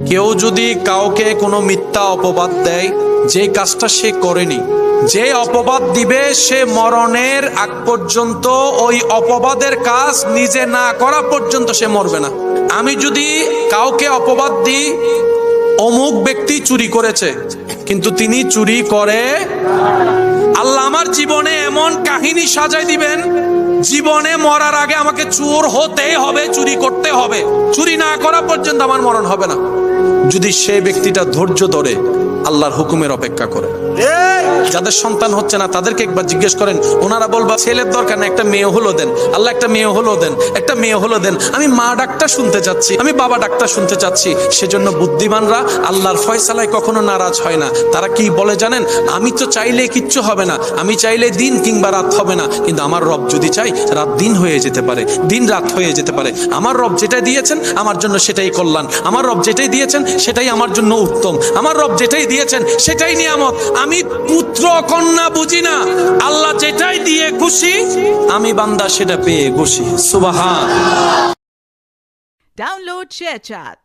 কেউ যদি কাউকে কোনো মিথ্যা অপবাদ দেয়, যে কাজটা সে করেনি, যে অপবাদ দিবে সে মরণের আগ পর্যন্ত ওই অপবাদের কাজ নিজে না করা পর্যন্ত সে মরবে না। আমি যদি কাউকে অপবাদ দিই অমুক ব্যক্তি চুরি করেছে, কিন্তু তিনি চুরি করে, আল্লাহ আমার জীবনে এমন কাহিনী সাজাই দিবেন, জীবনে মরার আগে আমাকে চোর হতে হবে, চুরি করতে হবে, চুরি না করা পর্যন্ত আমার মরণ হবে না। যদি সেই ব্যক্তিটা ধৈর্য ধরে আল্লাহর হুকুমের অপেক্ষা করে। যাদের সন্তান হচ্ছে না তাদেরকে একবার জিজ্ঞেস করেন, ওনারা বলবা ছেলের দরকার না, একটা মেয়ে হলো দেন, আল্লাহ একটা মেয়ে হলো দেন, একটা মেয়ে হলো দেন, আমি মা ডাকটা শুনতে চাচ্ছি, আমি বাবা ডাকটা শুনতে চাচ্ছি। সেজন্য বুদ্ধিমানরা আল্লাহর ফয়সালায় কখনো নারাজ হয় না। তারা কি বলে জানেন, আমি তো চাইলে কিচ্ছু হবে না, আমি চাইলে দিন কিংবা রাত হবে না, কিন্তু আমার রব যদি চাই রাত দিন হয়ে যেতে পারে, দিন রাত হয়ে যেতে পারে। আমার রব যেটা দিয়েছেন আমার জন্য সেটাই কল্যাণ, আমার রব যেটাই দিয়েছেন সেটাই আমার জন্য উত্তম, আমার রব যেটাই দিয়েছেন সেটাই নিয়ামত। আমি পুত্র কন্যা বুঝি না, আল্লাহ যেটাই দিয়ে খুশি, আমি বান্দা সেটা পেয়ে খুশি। সুবহান। Download ShareChat.